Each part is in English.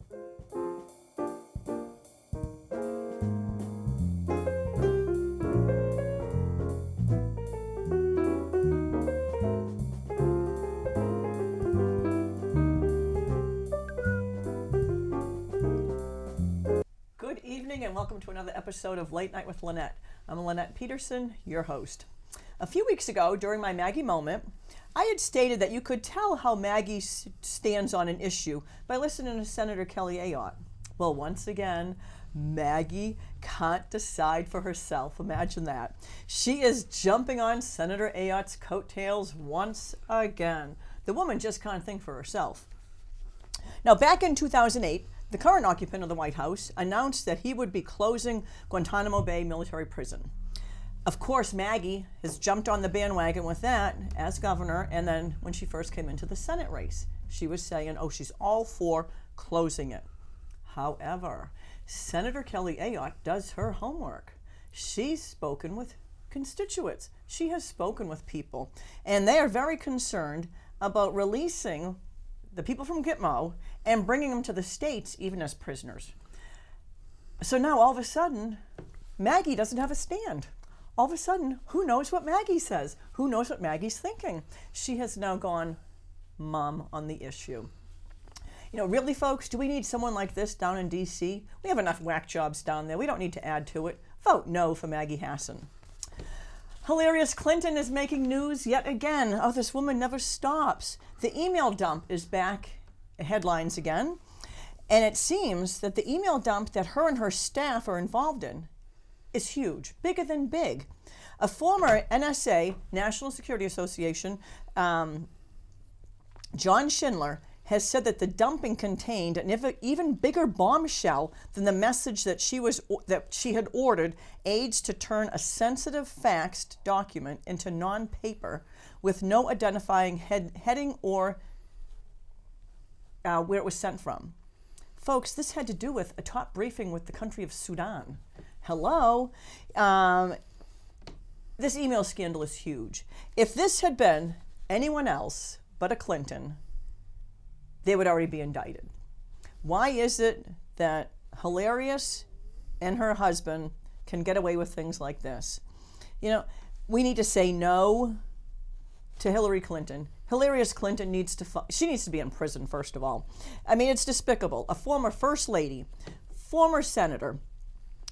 Good evening and welcome to another episode of Late Night with Lenette. I'm Lenette Peterson, your host. A few weeks ago, during my Maggie moment, I had stated that you could tell how Maggie stands on an issue by listening to Senator Kelly Ayotte. Well, once again, Maggie can't decide for herself. Imagine that. She is jumping on Senator Ayotte's coattails once again. The woman just can't think for herself. Now, back in 2008, the current occupant of the White House announced that he would be closing Guantanamo Bay military prison. Of course, Maggie has jumped on the bandwagon with that as governor, and then when she first came into the Senate race, she was saying, oh, she's all for closing it. However, Senator Kelly Ayotte does her homework. She's spoken with constituents. She has spoken with people, and they are very concerned about releasing the people from Gitmo and bringing them to the States even as prisoners. So now all of a sudden, Maggie doesn't have a stand. All of a sudden, who knows what Maggie says? Who knows what Maggie's thinking? She has now gone mum on the issue. You know, really, folks, do we need someone like this down in D.C.? We have enough whack jobs down there. We don't need to add to it. Vote no for Maggie Hassan. Hilarious Clinton is making news yet again. Oh, this woman never stops. The email dump is back headlines again. And it seems that the email dump that her and her staff are involved in is huge, bigger than big. A former NSA, National Security Association, John Schindler, has said that the dumping contained an even bigger bombshell than the message that she had ordered aides to turn a sensitive faxed document into non-paper with no identifying heading or where it was sent from. Folks, this had to do with a top briefing with the country of Sudan. Hello? This email scandal is huge. If this had been anyone else but a Clinton, they would already be indicted. Why is it that Hilarious and her husband can get away with things like this? You know, we need to say no to Hillary Clinton. Hilarious Clinton needs to be in prison, first of all. I mean, it's despicable. A former First Lady, former Senator,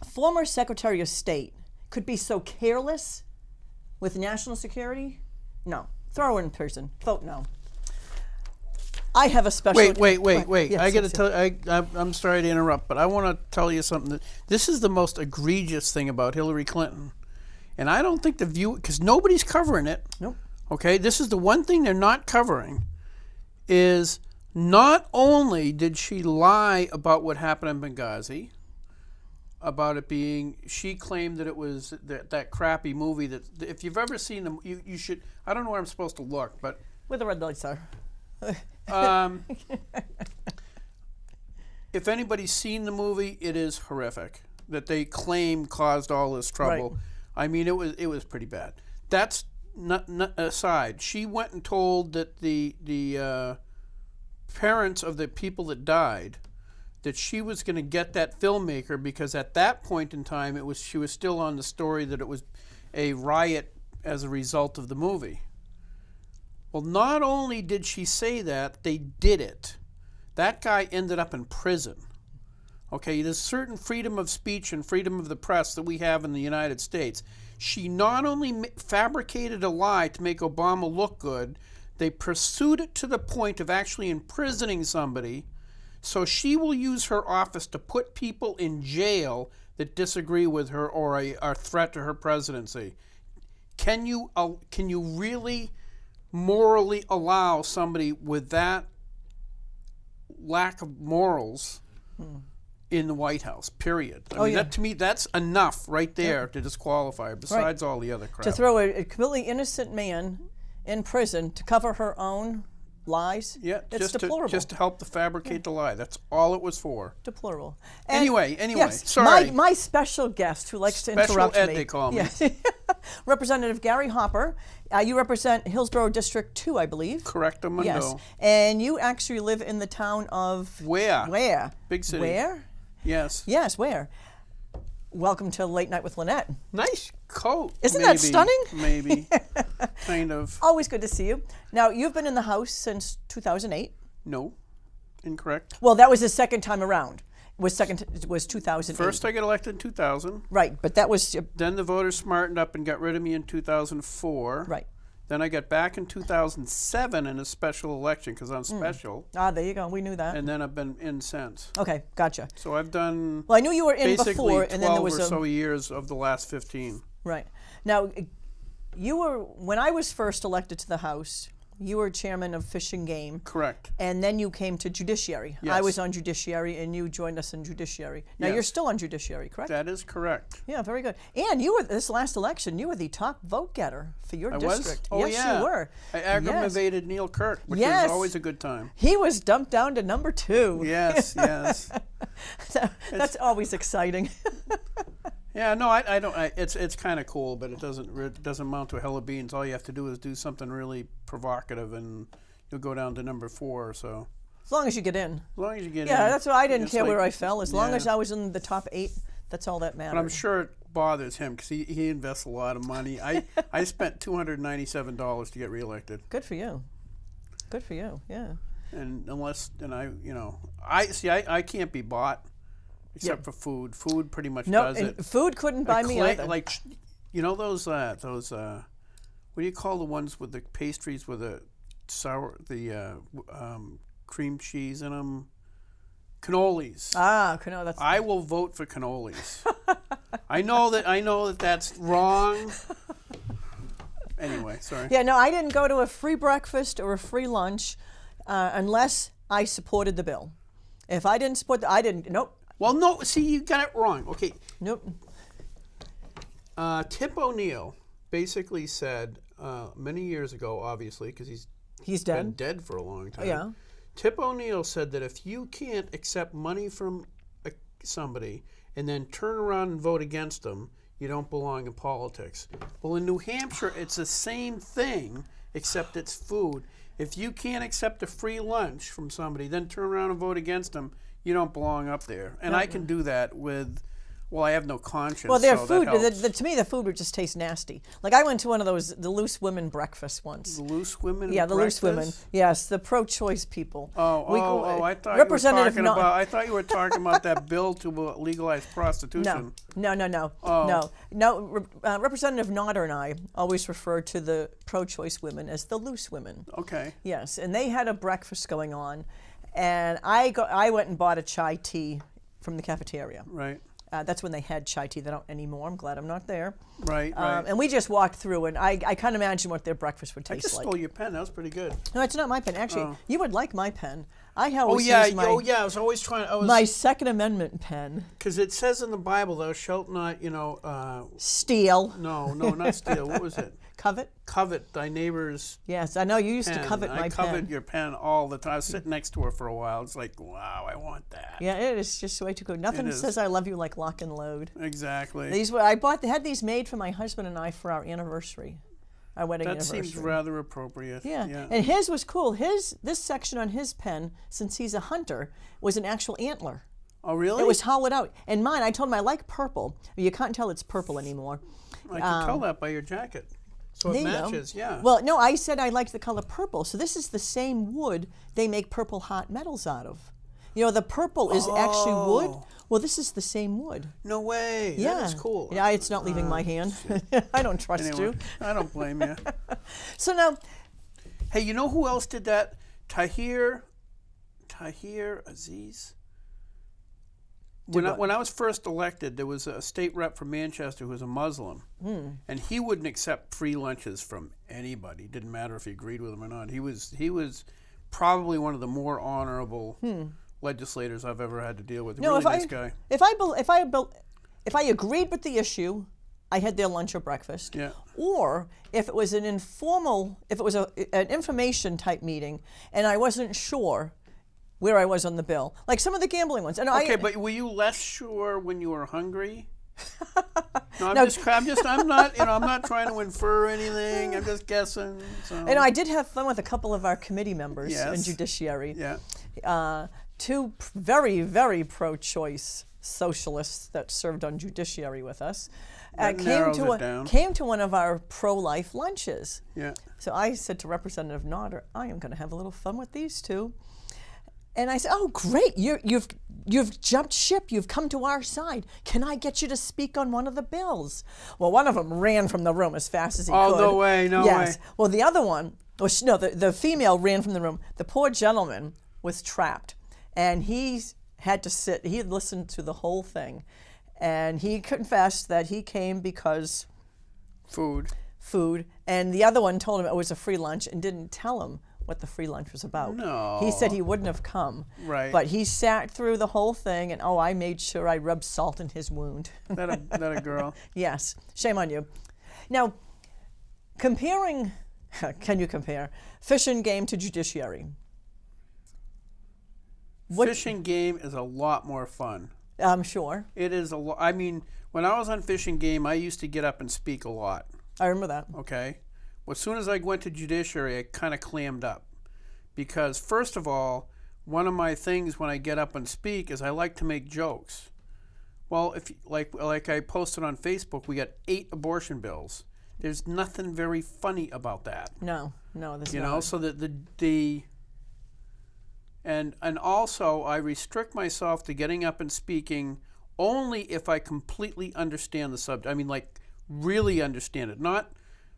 former Secretary of State could be so careless with national security? No. Throw her in prison. Vote no. I have a special... Wait. Yes, I got to tell... I'm sorry to interrupt, but I want to tell you something. This is the most egregious thing about Hillary Clinton. And I don't think the view... Because nobody's covering it. Nope. Okay? This is the one thing they're not covering, is not only did she lie about what happened in Benghazi, about it being... She claimed that it was that crappy movie that... If you've ever seen them, you should... I don't know where I'm supposed to look, but... Where the red lights are. If anybody's seen the movie, it is horrific. That they claim caused all this trouble. Right. I mean, it was pretty bad. That's not aside. She went and told that the parents of the people that died that she was going to get that filmmaker because at that point in time she was still on the story that it was a riot as a result of the movie. Well, not only did she say that, they did it. That guy ended up in prison. Okay, there's certain freedom of speech and freedom of the press that we have in the United States. She not only fabricated a lie to make Obama look good, they pursued it to the point of actually imprisoning somebody, so she will use her office to put people in jail that disagree with her or are a threat to her presidency. Can you really... morally allow somebody with that lack of morals in the White House, period. I mean, that, to me, that's enough right there to disqualify her, besides all the other crap. To throw a completely innocent man in prison to cover her own lies, it's deplorable. Just to help to fabricate the lie. That's all it was for. Deplorable. And anyway, yes, sorry. My special guest who likes to interrupt me. Special ed, they call me. Yes. Representative Gary Hopper. You represent Hillsborough District 2, I believe. Correctamundo. Yes. And you actually live in the town of... Where? Big city. Where? Yes. Yes, where? Welcome to Late Night with Lenette. Nice coat. Isn't that stunning? Maybe. Kind of. Always good to see you. Now, you've been in the House since 2008. No. Incorrect. Well, that was the second time around. Was 2008. First I got elected in 2000. Right, but that was... Then the voters smartened up and got rid of me in 2004. Right. Then I got back in 2007 in a special election because I'm special. Ah, there you go. We knew that. And then I've been in since. Okay, gotcha. So I've done... Well, I knew you were in basically before, and then there was 12 or so years of the last 15. Right. Now, you were... When I was first elected to the House, you were chairman of Fish and Game. Correct. And then you came to Judiciary. Yes. I was on Judiciary, and you joined us in Judiciary. Now, Yes. you're still on Judiciary, correct? That is correct. Yeah, very good. And you were, this last election, you were the top vote getter for your district. Was? Oh, yes, yeah. you were. I aggravated Neil Kirk, which Yes. is always a good time. He was dumped down to number 2. Yes, yes. That's always exciting. Yeah, no, I don't. It's kind of cool, but it doesn't amount to a hell of beans. All you have to do is do something really provocative, and you'll go down to number 4. So As long as you get in. as long as you get in. Yeah, that's what I didn't It's care like- where I fell. As long yeah. as I was in the top 8, that's all that mattered. But I'm sure it bothers him because he invests a lot of money. I spent $297 to get reelected, Good for you. Good for you. Yeah. and I can't be bought except for food. Food pretty much No, does it. and food couldn't buy me either. Like, you know those what do you call the ones with the pastries with the cream cheese in them? Cannolis. No, that's I will vote for cannolis. I know that that's wrong. Anyway, sorry. Yeah, no, I didn't go to a free breakfast or a free lunch unless I supported the bill. If I didn't support I didn't. Nope. Well, no, see, you got it wrong. Okay. Nope. Tip O'Neill basically said many years ago, obviously, because He's been dead. dead for a long time. Yeah. Tip O'Neill said that if you can't accept money from somebody and then turn around and vote against them, you don't belong in politics. Well, in New Hampshire, it's the same thing, except it's food. If you can't accept a free lunch from somebody, then turn around and vote against them, you don't belong up there. And I can do that with, well, I have no conscience. Well, their so food, that helps. to me, the food would just taste nasty. Like, I went to one of those, the Loose Women breakfast once. The Loose Women Yeah, the breakfast? Loose Women. Yes, the pro-choice people. I thought Representative you were talking about. I thought you were talking about that bill to legalize prostitution. No. Oh. No. Representative Nodder and I always refer to the pro-choice women as the Loose Women. Okay. Yes, and they had a breakfast going on, and I went and bought a chai tea from the cafeteria. Right. That's when they had chai tea. They don't anymore. I'm glad I'm not there. Right. And we just walked through, and I can't imagine what their breakfast would I taste just like. stole your pen. That was pretty good. No, it's not my pen. Actually, you would like my pen. I Oh always yeah. use my, I was always trying. my Second Amendment pen. Because it says in the Bible, "Thou shalt not," Steal. No, not steal. What was it? Covet. Covet thy neighbor's Yes, I know you used pen. to covet my I covet pen. your pen all the time. I was sitting next to her for a while. It's like, wow, I want that. Yeah, it is just way too good. Nothing It is. says I love you like lock and load. Exactly. They had these made for my husband and I for our anniversary, our wedding That anniversary. seems rather appropriate. Yeah. And his was cool. This section on his pen, since he's a hunter, was an actual antler. Oh, really? It was hollowed out. And mine, I told him I like purple. You can't tell it's purple anymore. I can tell that by your jacket. So There it you go. matches, yeah. Well, no, I said I liked the color purple. So this is the same wood they make purple hot metals out of. You know, the purple is actually wood. Well, this is the same wood. No way. Yeah. That is cool. Yeah, it's not leaving my hand. I don't trust Anyway, you. I don't blame you. So now, Hey, you know who else did that? Tahir Aziz? When I was first elected, there was a state rep from Manchester who was a Muslim, and he wouldn't accept free lunches from anybody. It didn't matter if he agreed with them or not. He was probably one of the more honorable legislators I've ever had to deal with. no, Really nice guy. if I agreed with the issue, I had their lunch or breakfast. Yeah. Or if it was an an information type meeting, and I wasn't sure where I was on the bill, like some of the gambling ones. And Okay, but were you less sure when you were hungry? No, No. I'm not, I'm not trying to infer anything. I'm just guessing. So. And I did have fun with a couple of our committee members in Yes. judiciary. Yeah. Two very, very pro-choice socialists that served on judiciary with us That narrows it down. came to one of our pro-life lunches. Yeah. So I said to Representative Nodder, I am going to have a little fun with these two. And I said, oh, great, you've jumped ship. You've come to our side. Can I get you to speak on one of the bills? Well, one of them ran from the room as fast as he could. Oh, no way, no way. Well, the other one, the female ran from the room. The poor gentleman was trapped. And he had to sit. He had listened to the whole thing. And he confessed that he came because Food. And the other one told him it was a free lunch and didn't tell him what the free lunch was about. No. He said he wouldn't have come. Right. But he sat through the whole thing, and I made sure I rubbed salt in his wound. That a girl. Yes. Shame on you. Now, comparing, can you compare Fish and Game to judiciary? Fishing game is a lot more fun. I'm sure. It is a lot. I mean, when I was on Fishing Game, I used to get up and speak a lot. I remember that. Okay. Well, as soon as I went to judiciary, I kind of clammed up, because first of all, one of my things when I get up and speak is I like to make jokes. Well, if like I posted on Facebook, we got 8 abortion bills. There's nothing very funny about that. No, there's You not. know, so that and also I restrict myself to getting up and speaking only if I completely understand the subject. I mean, like, really understand it. Not,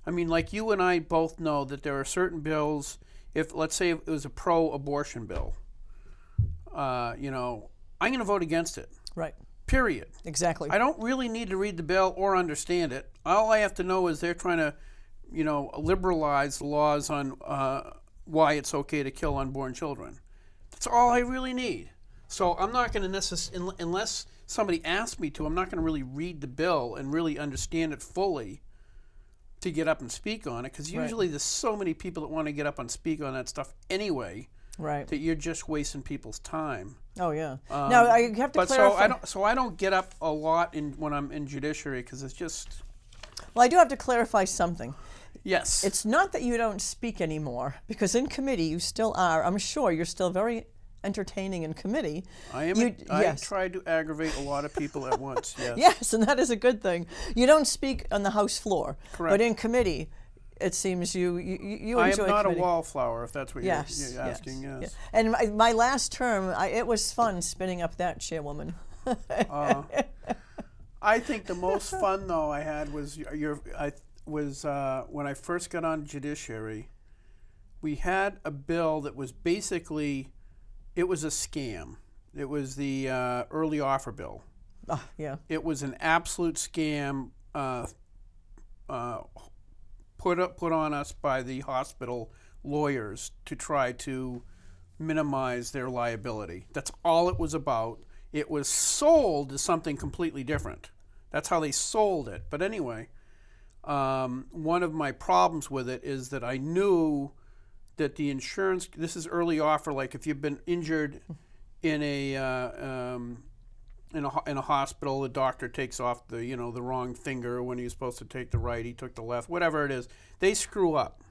I mean, like, you and I both know that there are certain bills, if, let's say it was a pro-abortion bill, I'm going to vote against it. Right. Period. Exactly. I don't really need to read the bill or understand it. All I have to know is they're trying to, liberalize the laws on why it's okay to kill unborn children. That's all I really need. So I'm not going to necessarily, unless somebody asks me to, I'm not going to really read the bill and really understand it fully to get up and speak on it, because usually there's so many people that want to get up and speak on that stuff anyway. Right. That you're just wasting people's time. Oh yeah. Now I have to clarify. So I don't get up a lot when I'm in judiciary, because it's just. Well, I do have to clarify something. Yes. It's not that you don't speak anymore, because in committee you still are. I'm sure you're still very entertaining in committee. I am. I try to aggravate a lot of people at once. Yes. Yes, and that is a good thing. You don't speak on the House floor, Correct. but in committee, it seems you enjoy. I am not committee. a wallflower, if that's what you're asking. Yes. And my last term, it was fun spinning up that chairwoman. I think the most fun though I had was when I first got on judiciary. We had a bill that was basically, it was a scam. It was the early offer bill. Yeah. It was an absolute scam put on us by the hospital lawyers to try to minimize their liability. That's all it was about. It was sold as something completely different. That's how they sold it. But anyway, one of my problems with it is that I knew that the insurance, this is early offer, like if you've been injured in a hospital, the doctor takes off the wrong finger when he's supposed to take the right, he took the left, whatever it is, they screw up.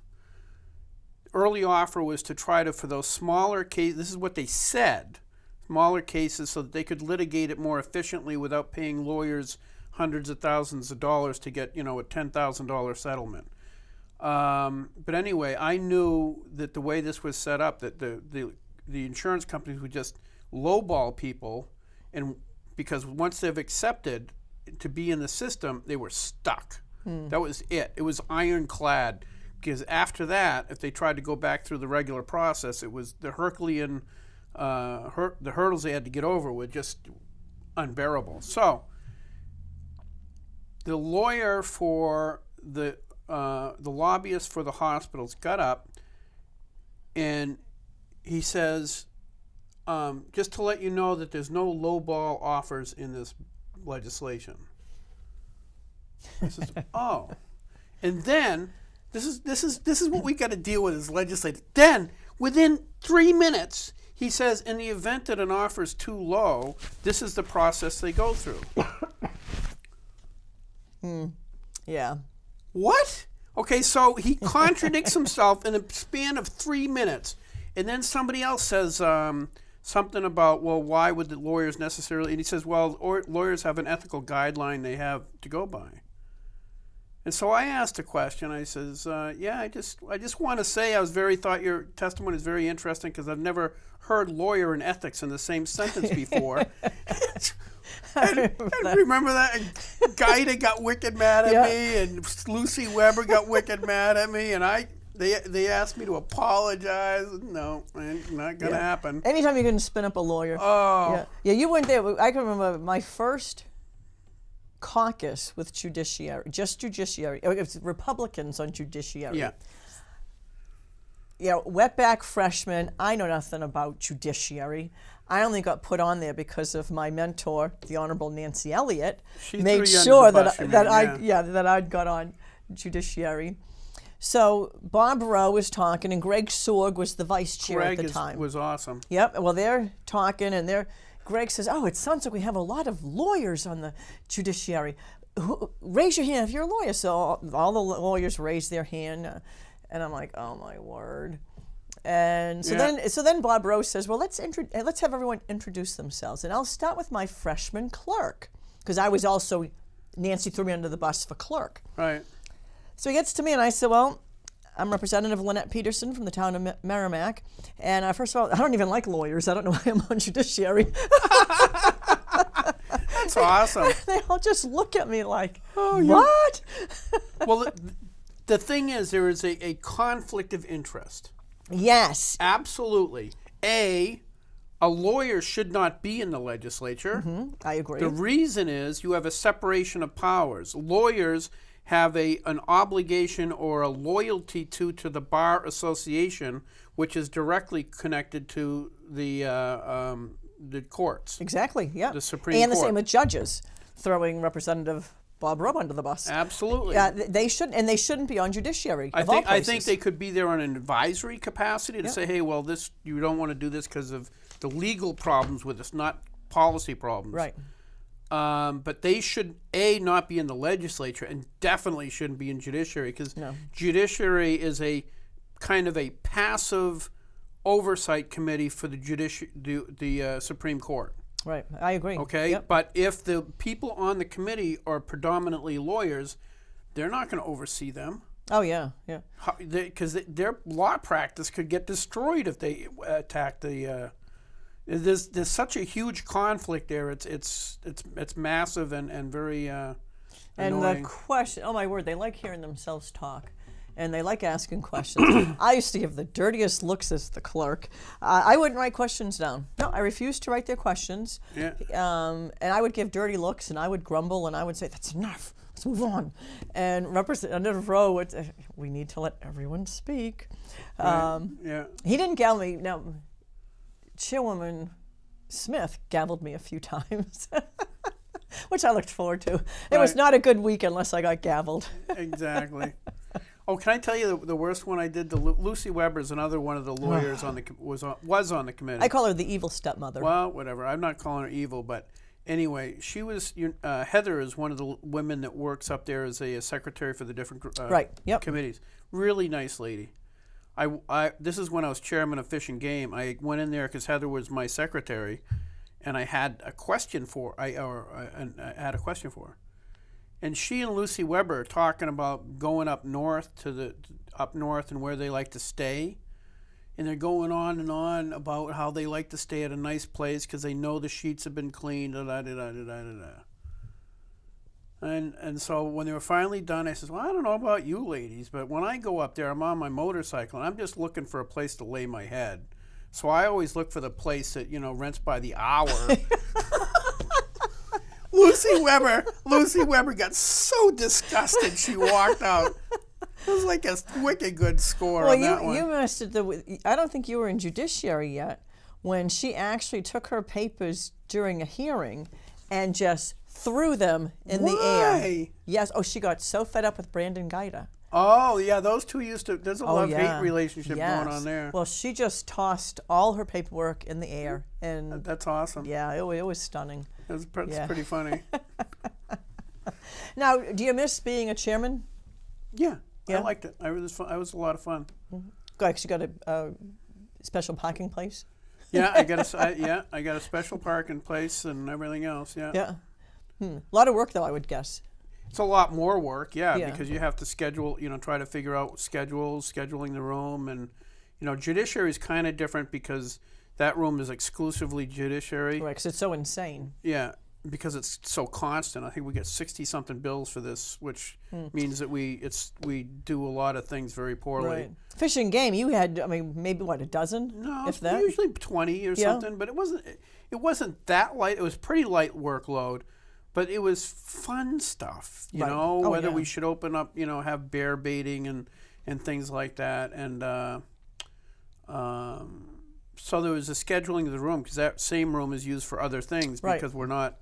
Early offer was to try to, for those smaller cases, this is what they said, smaller cases, so that they could litigate it more efficiently without paying lawyers hundreds of thousands of dollars to get, a $10,000 settlement. But anyway, I knew that the way this was set up, that the insurance companies would just lowball people, and because once they've accepted to be in the system, they were stuck. That was it. It was ironclad. Because after that, if they tried to go back through the regular process, it was the Herculean, the hurdles they had to get over were just unbearable. So the lawyer for the lobbyist for the hospitals got up and he says, just to let you know that there's no lowball offers in this legislation. I says, oh. And then this is what we got to deal with as legislators. Then within 3 minutes, he says, in the event that an offer is too low, this is the process they go through. Yeah. What? Okay, so he contradicts himself in a span of 3 minutes. And then somebody else says something about, well, why would the lawyers necessarily? And he says, well, lawyers have an ethical guideline they have to go by. And so I asked a question. I says, yeah, I just want to say thought your testimony is very interesting because I've never heard lawyer and ethics in the same sentence before. and remember that Guida got wicked mad at me, and Lucy Weber got wicked mad at me, and they asked me to apologize. No, not gonna happen. Anytime you can spin up a lawyer. Oh. Yeah, you weren't there. I can remember my first caucus with judiciary, just judiciary. It was Republicans on judiciary. Yeah. Wetback freshman. I know nothing about judiciary. I only got put on there because of my mentor, the Honorable Nancy Elliott, made sure that I'd got on judiciary. So Bob Rowe was talking, and Greg Sorg was the vice chair at the time. Greg was awesome. Yep. Well, they're talking, and Greg says, "Oh, it sounds like we have a lot of lawyers on the judiciary. Raise your hand if you're a lawyer." So all the lawyers raised their hand, and I'm like, "Oh my word!" And so then Bob Rose says, "Well, let's have everyone introduce themselves, and I'll start with my freshman clerk because I was also Nancy threw me under the bus for clerk." Right. So he gets to me, and I said, "Well, I'm Representative Lenette Peterson from the town of Merrimack, and first of all, I don't even like lawyers. I don't know why I'm on judiciary." That's awesome. They all just look at me like, "What?" Well, the thing is, there is a conflict of interest. Yes. Absolutely. A lawyer should not be in the legislature. Mm-hmm. I agree. The reason is you have a separation of powers. Lawyers have an obligation or a loyalty to the Bar Association, which is directly connected to the courts. Exactly, yeah. The Supreme Court. And the same with judges, throwing Representative Bob Rowe under the bus. Absolutely. Yeah, they shouldn't be on judiciary. I think they could be there on an advisory capacity to say, hey, well, this you don't want to do this because of the legal problems with this, not policy problems. Right. But they should, not be in the legislature, and definitely shouldn't be in judiciary, because judiciary is a kind of a passive oversight committee for the Supreme Court. Right, I agree. Okay, yep. But if the people on the committee are predominantly lawyers, they're not going to oversee them. Oh yeah, yeah. Because their law practice could get destroyed if they attack the. There's such a huge conflict there. It's massive and very and annoying. the question, oh my word, they like hearing themselves talk, and they like asking questions. I used to give the dirtiest looks as the clerk. I wouldn't write questions down. No, I refused to write their questions. Yeah. And I would give dirty looks, and I would grumble, and I would say, "That's enough. Let's move on." And Representative Rowe would say, "We need to let everyone speak." Yeah. He didn't gavel me. Now, Chairwoman Smith gavelled me a few times, which I looked forward to. It was not a good week unless I got gavelled. Exactly. Oh, can I tell you the worst one I did? Lucy Weber is another one of the lawyers was on the committee. I call her the evil stepmother. Well, whatever. I'm not calling her evil, but anyway, she was. Heather is one of the women that works up there as a secretary for the different committees. Really nice lady. This is when I was chairman of Fish and Game. I went in there because Heather was my secretary, and I had a question for her. And she and Lucy Weber are talking about going up north and where they like to stay, and they're going on and on about how they like to stay at a nice place because they know the sheets have been cleaned. And so when they were finally done, I said, "Well, I don't know about you ladies, but when I go up there, I'm on my motorcycle, and I'm just looking for a place to lay my head. So I always look for the place that, rents by the hour." Lucy Weber got so disgusted she walked out. It was like a wicked good score on that one. You missed it. I don't think you were in judiciary yet when she actually took her papers during a hearing and just threw them in the air. Yes. Oh, she got so fed up with Brandon Guida. Oh, yeah, those two there's a love-hate relationship going on there. Well, she just tossed all her paperwork in the air. And that's awesome. Yeah, it was stunning. It's pretty funny. Now, do you miss being a chairman? Yeah, Yeah? I liked it. It was fun. It was a lot of fun. Because you got a special parking place. Yeah, I got a special parking place and everything else. Yeah. Yeah. A lot of work, though, I would guess. It's a lot more work, Yeah. because you have to schedule, try to figure out scheduling the room, and judiciary is kind of different because that room is exclusively judiciary. Right, because it's so insane. Yeah, because it's so constant. I think we get 60-something bills for this, which means that we do a lot of things very poorly. Right. Fish and game, you had, maybe what, a dozen? No, if that? usually 20 or something, but it wasn't that light. It was pretty light workload. But it was fun stuff, Right. Oh, whether yeah. we should open up, have bear baiting and things like that. And so there was a scheduling of the room, because that same room is used for other things, Right. because we're not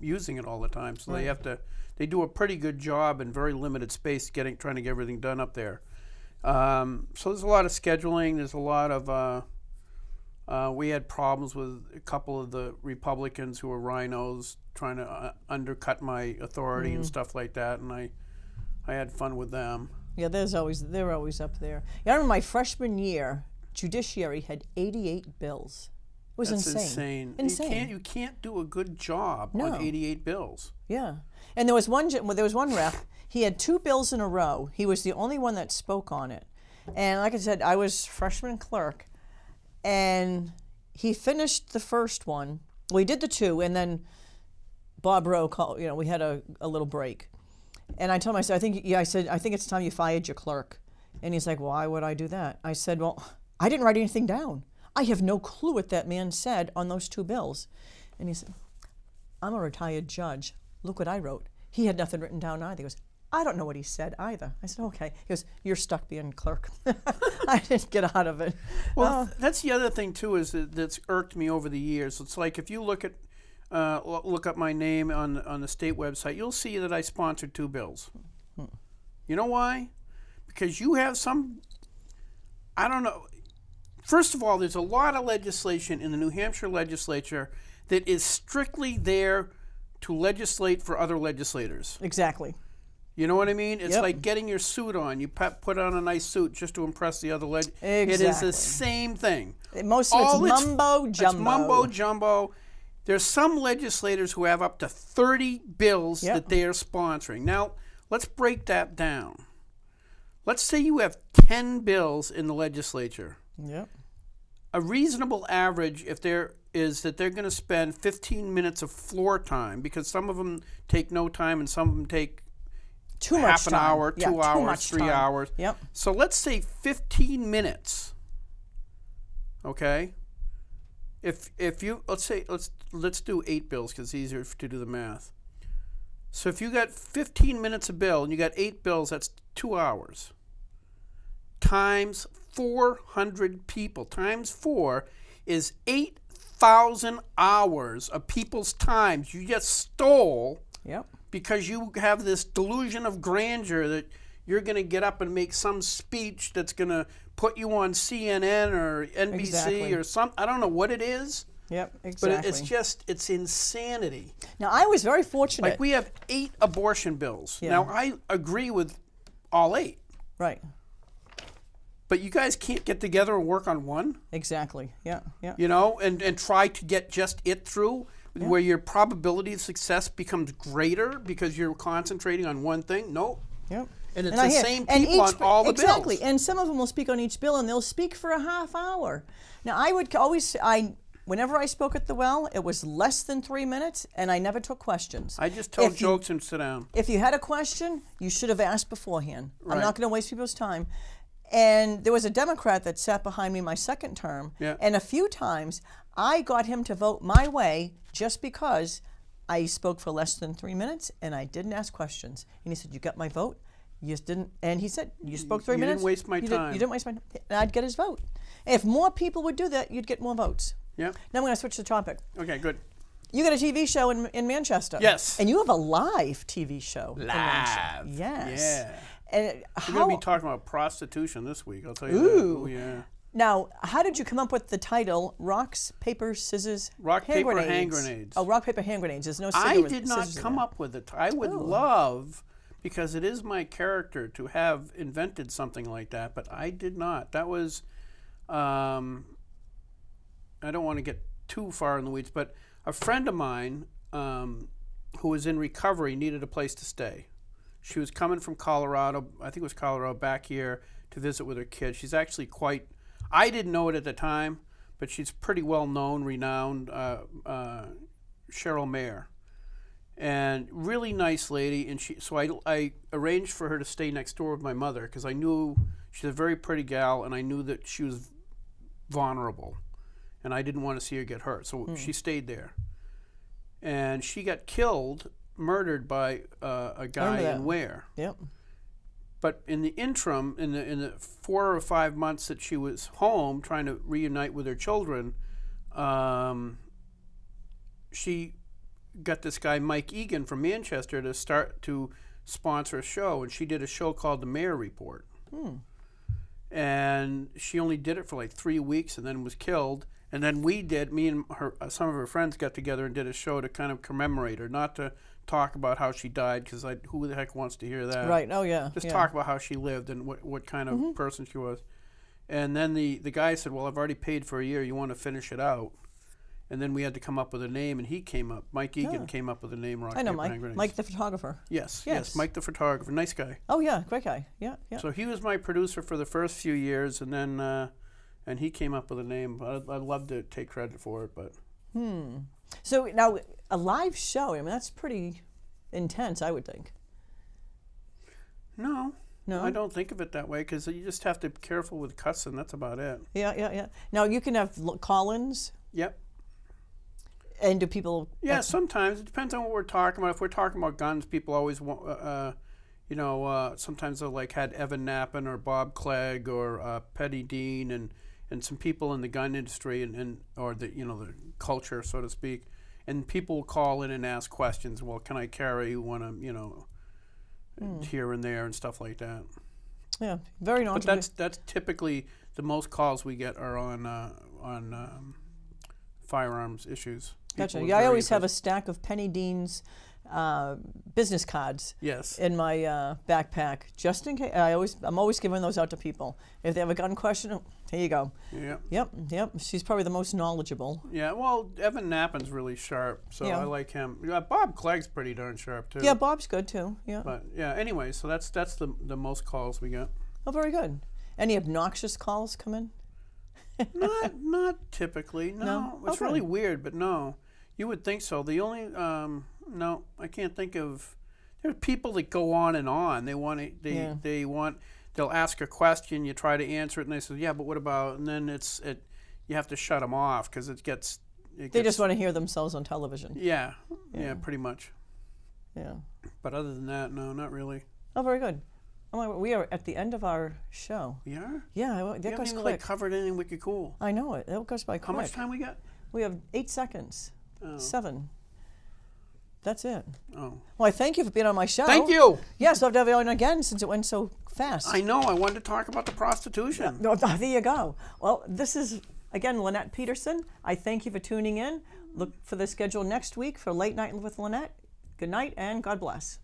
using it all the time. So Right. they do a pretty good job in very limited space trying to get everything done up there. So there's a lot of scheduling. There's a lot of we had problems with a couple of the Republicans who were rhinos trying to undercut my authority and stuff like that, and I had fun with them. Yeah, they're always up there. Yeah, I remember my freshman year, Judiciary had 88 bills. It was That's insane. insane. You can't do a good job No. on 88 bills. Yeah, and there was one rep. He had 2 bills in a row. He was the only one that spoke on it, and like I said, I was freshman clerk, and he finished the first one. Well, he did the 2, and then Bob Rowe called. We had a little break, and I told him, I said, I think it's time you fired your clerk, and he's like, why would I do that? I said, well, I didn't write anything down. I have no clue what that man said on those 2 bills, and he said, I'm a retired judge. Look what I wrote. He had nothing written down either. He goes, I don't know what he said either. I said, okay. He goes, you're stuck being clerk. I didn't get out of it. Well, that's the other thing too, is that's irked me over the years. It's like if you look up my name on the state website, you'll see that I sponsored 2 bills. You know why? Because you have some, I don't know. First of all, there's a lot of legislation in the New Hampshire legislature that is strictly there to legislate for other legislators. Exactly. You know what I mean? It's Yep. like getting your suit on. You put on a nice suit just to impress the other Exactly. It is the same thing. Most of it's mumbo jumbo. It's mumbo jumbo. There's some legislators who have up to 30 bills Yep. that they are sponsoring. Now, let's break that down. Let's say you have 10 bills in the legislature. Yep. A reasonable average, if there is that they're going to spend 15 minutes of floor time, because some of them take no time and some of them take Too much half an time. hour, Yeah, 2 too hours, much 3 time. hours. Yep. So let's say 15 minutes. Okay? If you let's do 8 bills because it's easier to do the math. So if you got 15 minutes a bill and you got 8 bills, that's 2 hours. Times 400 people times 4 is 8,000 hours of people's time you just stole. Yep. Because you have this delusion of grandeur that you're going to get up and make some speech that's going to put you on CNN or NBC Exactly. or some, I don't know what it is. Yep. Exactly. But it's insanity. Now, I was very fortunate. Like we have 8 abortion bills. Yeah. Now, I agree with all 8. Right. But you guys can't get together and work on one, Exactly. Yeah. Yeah. and try to get just it through, where your probability of success becomes greater because you're concentrating on one thing. No. Yep. And it's I the hear- same and people on all the exactly. bills. And some of them will speak on each bill, and they'll speak for a half hour. Now, I would always, whenever I spoke at the well, it was less than 3 minutes, and I never took questions. I just told If you- jokes and sit down. If you had a question, you should have asked beforehand. I'm Right. not going to waste people's time. And there was a Democrat that sat behind me my second term, Yeah. and a few times I got him to vote my way just because I spoke for less than 3 minutes and I didn't ask questions. And he said, "You got my vote? You just didn't." And he said, "You spoke 3 You didn't minutes. waste my You time." you didn't waste my time." And I'd get his vote. If more people would do that, you'd get more votes. Yeah. Now I'm going to switch the topic. Okay, good. You got a TV show in Manchester. Yes. And you have a live TV show. in Manchester. Live. Yes. Yeah. And We're going to be talking about prostitution this week, I'll tell you Ooh. that. Oh, yeah. Now, how did you come up with the title Rocks, Paper, Scissors, Rock, Hand paper, Grenades? hand grenades. Oh, rock, paper, hand grenades. There's no I scissors did not in come there. up with it. I would love, because it is my character, to have invented something like that, but I did not. That was, I don't want to get too far in the weeds, but a friend of mine who was in recovery needed a place to stay. She was coming from Colorado, I think it was Colorado, back here to visit with her kids. She's actually quite, I didn't know it at the time, but she's pretty well known, renowned, Cheryl Mayer. And really nice lady. And so I arranged for her to stay next door with my mother because I knew she's a very pretty gal and I knew that she was vulnerable. And I didn't want to see her get hurt. So she stayed there. And she got killed, murdered by a guy in Ware. Yep. But in the interim, in the 4 or 5 months that she was home trying to reunite with her children, she got this guy Mike Egan from Manchester to start to sponsor a show, and she did a show called The Mayor Report. And she only did it for like 3 weeks and then was killed. And then me and her, some of her friends got together and did a show to kind of commemorate her, not to talk about how she died, because who the heck wants to hear that? Right. Oh, yeah. Just talk about how she lived and what kind of person she was. And then the guy said, well, I've already paid for a year. You want to finish it out? And then we had to come up with a name, and he came up. Mike Egan came up with the name Rock, I know Paper, Hand Grenades. Mike the photographer. Yes, Mike the photographer. Nice guy. Oh, yeah. Great guy. Yeah, yeah. So he was my producer for the first few years, and then and he came up with a name. I'd love to take credit for it, but... So now, a live show, I mean, that's pretty intense, I would think. No, I don't think of it that way, because you just have to be careful with cussing. That's about it. Yeah. Now, you can have call-ins. Yep. And do people... Yeah, sometimes. It depends on what we're talking about. If we're talking about guns, people always want... sometimes they'll had Evan Knappen or Bob Clegg or Petty Dean and some people in the gun industry or the culture, so to speak. And people will call in and ask questions. Well, can I carry one, here and there and stuff like that. Yeah, very knowledgeable. But that's typically the most calls we get are on firearms issues. Gotcha. Yeah, I always have a stack of Penny Dean's business cards in my backpack, just in case. I'm always giving those out to people. If they have a gun question, here you go. Yep. She's probably the most knowledgeable. Yeah, well, Evan Knappen's really sharp, so I like him. Yeah, Bob Clegg's pretty darn sharp, too. Yeah, Bob's good, too. Yeah. But, yeah, anyway, so that's the most calls we get. Oh, very good. Any obnoxious calls come in? Not typically, no. It's really weird, but no. You would think so. The only, no, I can't think of. There are people that go on and on. They'll ask a question, you try to answer it, and they say, yeah, but what about, and then you have to shut them off because it gets. They just want to hear themselves on television. Yeah, pretty much. Yeah. But other than that, no, not really. Oh, very good. Oh, we are at the end of our show. We are? Yeah, that goes quick. Covered anything wicked cool. I know it. That goes by quick. How much time we got? We have 8 seconds. 7. That's it. Oh. Well, I thank you for being on my show. Thank you. Yes, I'll have you on again since it went so fast. I know. I wanted to talk about the prostitution. Yeah. There you go. Well, this is, again, Lenette Peterson. I thank you for tuning in. Look for the schedule next week for Late Night with Lenette. Good night and God bless.